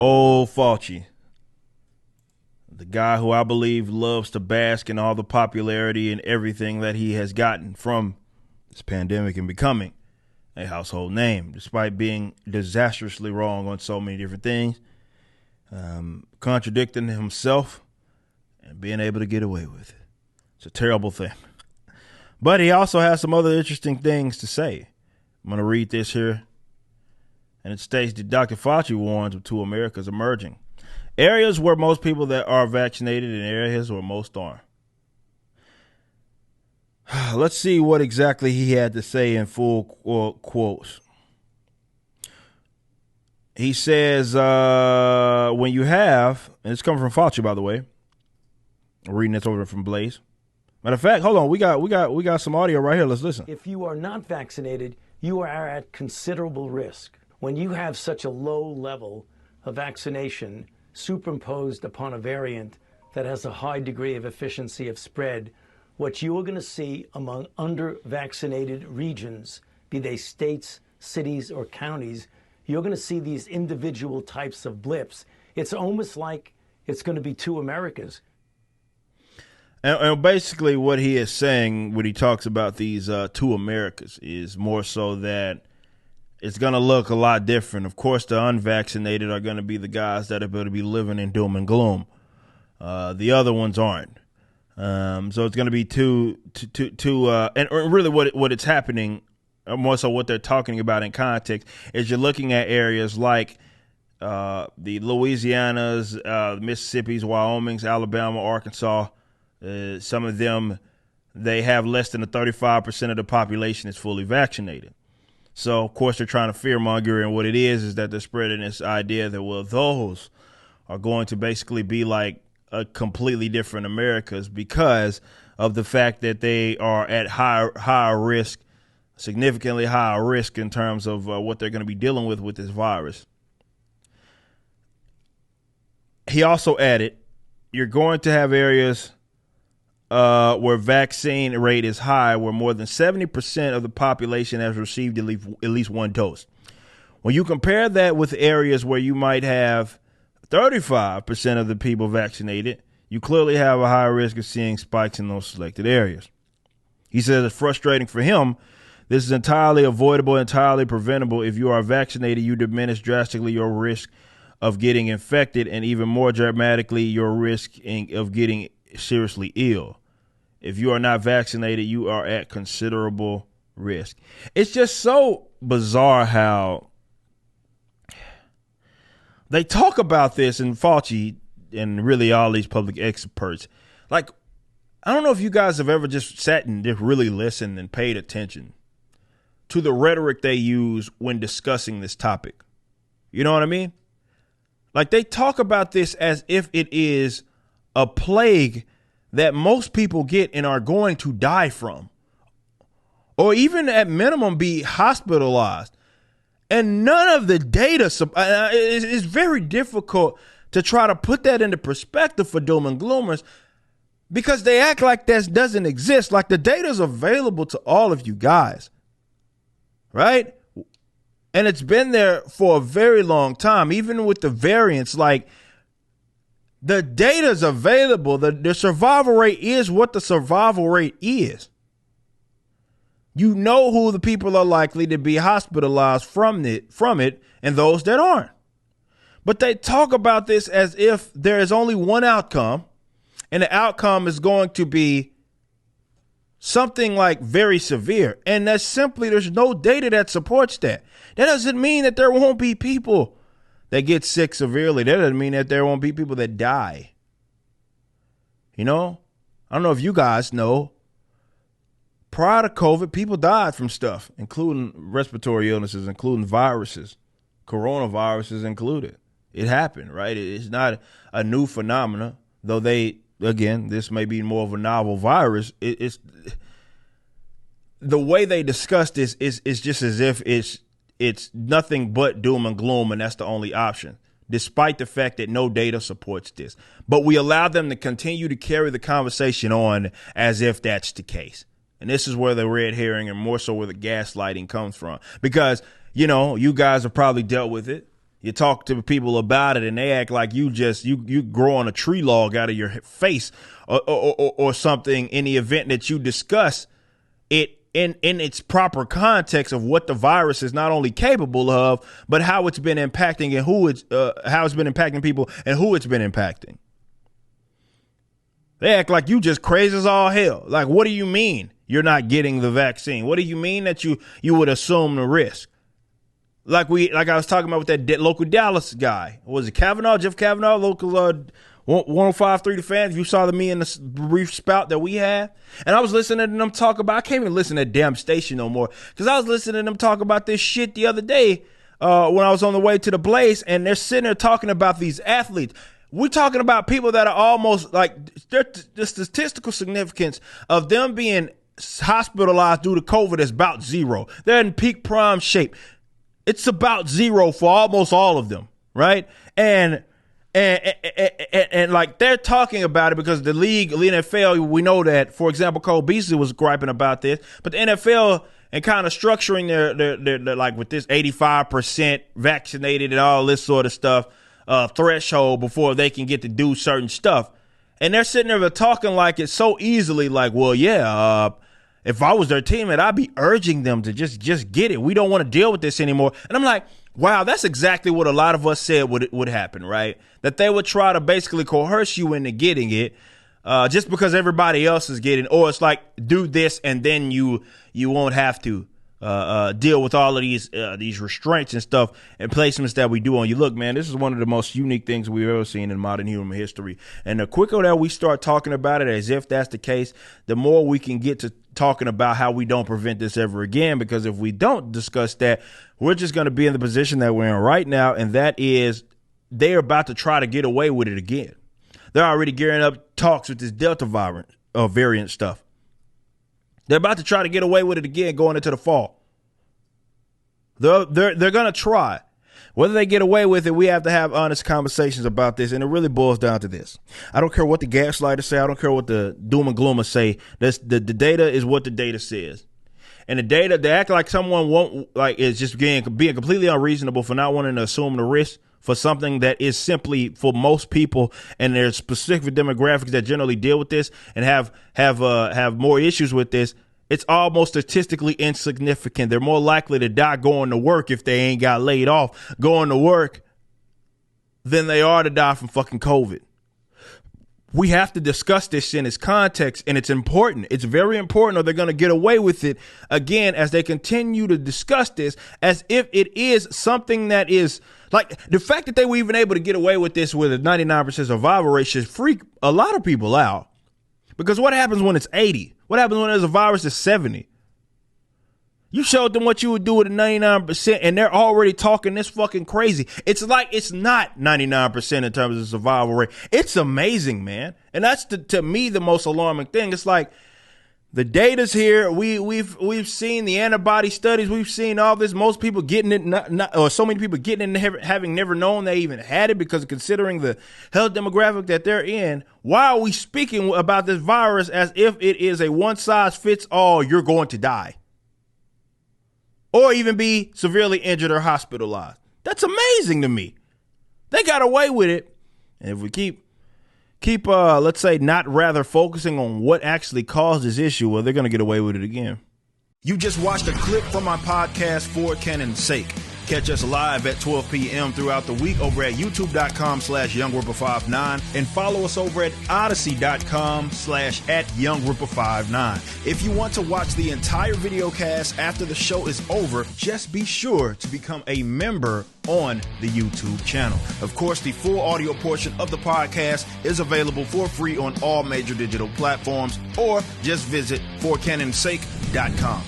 Old Fauci, the guy who I believe loves to bask in all the popularity and everything that he has gotten from this pandemic and becoming a household name, despite being disastrously wrong on so many different things, contradicting himself and being able to get away with it. It's a terrible thing. But he also has some other interesting things to say. I'm going to read this here. And it states that Dr. Fauci warns of two Americas emerging. Areas where most people that are vaccinated and areas where most aren't. Let's see what exactly he had to say in full quotes. He says, when you have, and it's coming from Fauci, by the way. I'm reading this over from Blaze. Matter of fact, hold on, we got some audio right here. Let's listen. If you are not vaccinated, you are at considerable risk. When you have such a low level of vaccination superimposed upon a variant that has a high degree of efficiency of spread, what you are going to see among under-vaccinated regions, be they states, cities, or counties, you're going to see these individual types of blips. It's almost like it's going to be two Americas. And basically what he is saying when he talks about these two Americas is more so that it's going to look a lot different. Of course, the unvaccinated are going to be the guys that are going to be living in doom and gloom. The other ones aren't. So it's going to be and really what it's happening, more so what they're talking about in context, is you're looking at areas like the Louisianas, Mississippi's, Wyoming's, Alabama, Arkansas. Some of them, they have less than 35% of the population is fully vaccinated. So, of course, they're trying to fearmonger, and what it is that they're spreading this idea that, well, those are going to basically be like a completely different Americas because of the fact that they are at higher risk, significantly higher risk in terms of what they're going to be dealing with this virus. He also added, you're going to have areas where vaccine rate is high, where more than 70% of the population has received at least one dose. When you compare that with areas where you might have 35% of the people vaccinated, you clearly have a high risk of seeing spikes in those selected areas. He says it's frustrating for him. This is entirely avoidable, entirely preventable. If you are vaccinated, you diminish drastically your risk of getting infected and even more dramatically your risk of getting seriously ill. If you are not vaccinated, you are at considerable risk. It's just so bizarre how they talk about this, and Fauci and really all these public experts. Like, I don't know if you guys have ever just sat and just really listened and paid attention to the rhetoric they use when discussing this topic. You know what I mean? Like, they talk about this as if it is a plague that most people get and are going to die from, or even at minimum be hospitalized. And none of the data, it's very difficult to try to put that into perspective for doom and gloomers because they act like that doesn't exist. Like the data is available to all of you guys, right? And it's been there for a very long time, even with the variants. Like, the data is available. The survival rate is what the survival rate is. You know who the people are likely to be hospitalized from it and those that aren't. But they talk about this as if there is only one outcome, and the outcome is going to be something like very severe. And that's simply, there's no data that supports that. That doesn't mean that there won't be people that get sick severely. That doesn't mean that there won't be people that die. You know, I don't know if you guys know, prior to COVID, people died from stuff, including respiratory illnesses, including viruses, coronaviruses included. It happened, right? It's not a new phenomenon, though this may be more of a novel virus. It's the way they discuss this is just as if it's nothing but doom and gloom, and that's the only option, despite the fact that no data supports this. But we allow them to continue to carry the conversation on as if that's the case. And this is where the red herring and more so where the gaslighting comes from. Because, you know, you guys have probably dealt with it. You talk to people about it and they act like you growing a tree log out of your face or something in the event that you discuss it in its proper context of what the virus is not only capable of, but how it's been impacting and how it's been impacting people and who it's been impacting. They act like you just crazy as all hell. Like, what do you mean you're not getting the vaccine? What do you mean that you would assume the risk? Like I was talking about with that local Dallas guy. Was it Kavanaugh, Jeff Kavanaugh, local 105.3 The Fan? You saw me in the brief spout that we had. And I was listening to them talk about, I can't even listen to that damn station no more, because I was listening to them talk about this shit the other day when I was on the way to the Blaze, and they're sitting there talking about these athletes. We're talking about people that are almost like the statistical significance of them being hospitalized due to COVID is about zero. They're in peak prime shape. It's about zero for almost all of them, right? And like they're talking about it because the league, the NFL, we know that, for example, Cole Beasley was griping about this, but the NFL and kind of structuring their like with this 85% vaccinated and all this sort of stuff, threshold before they can get to do certain stuff. And they're sitting there talking like it's so easily like, well, yeah, if I was their teammate, I'd be urging them to just get it. We don't want to deal with this anymore. And I'm like, wow, that's exactly what a lot of us said would happen, right? That they would try to basically coerce you into getting it just because everybody else is getting, or it's like, do this and then you won't have to deal with all of these restraints and stuff and placements that we do on you. Look, man, this is one of the most unique things we've ever seen in modern human history. And the quicker that we start talking about it as if that's the case, the more we can get to talking about how we don't prevent this ever again. Because if we don't discuss that, we're just going to be in the position that we're in right now. And that is they're about to try to get away with it again. They're already gearing up talks with this Delta variant stuff. They're about to try to get away with it again going into the fall. They're going to try. Whether they get away with it, we have to have honest conversations about this, and it really boils down to this. I don't care what the gaslighters say. I don't care what the doom and gloomers say. The data is what the data says. And the data, they act like someone is just being completely unreasonable for not wanting to assume the risk for something that is simply for most people, and there's specific demographics that generally deal with this and have more issues with this. It's almost statistically insignificant. They're more likely to die going to work if they ain't got laid off going to work than they are to die from fucking COVID. We have to discuss this in its context, and it's important. It's very important, or they're going to get away with it again as they continue to discuss this as if it is something that is like the fact that they were even able to get away with this with a 99% survival rate should freak a lot of people out. Because what happens when it's 80? What happens when there's a virus that's 70? You showed them what you would do with a 99%, and they're already talking this fucking crazy. It's like it's not 99% in terms of survival rate. It's amazing, man. And that's, to me, the most alarming thing. It's like the data's here. We've seen the antibody studies. We've seen all this. Most people getting it, or so many people getting it, having never known they even had it, because considering the health demographic that they're in, why are we speaking about this virus as if it is a one-size-fits-all, you're going to die, or even be severely injured or hospitalized? That's amazing to me. They got away with it. And if we keep let's say, not rather focusing on what actually caused this issue, well, they're going to get away with it again. You just watched a clip from my podcast, For Canon's Sake. Catch us live at 12 p.m. throughout the week over at youtube.com/YoungRipper59 and follow us over at odyssey.com/@YoungRipper59. If you want to watch the entire video cast after the show is over, just be sure to become a member on the YouTube channel. Of course, the full audio portion of the podcast is available for free on all major digital platforms, or just visit forcanonsake.com.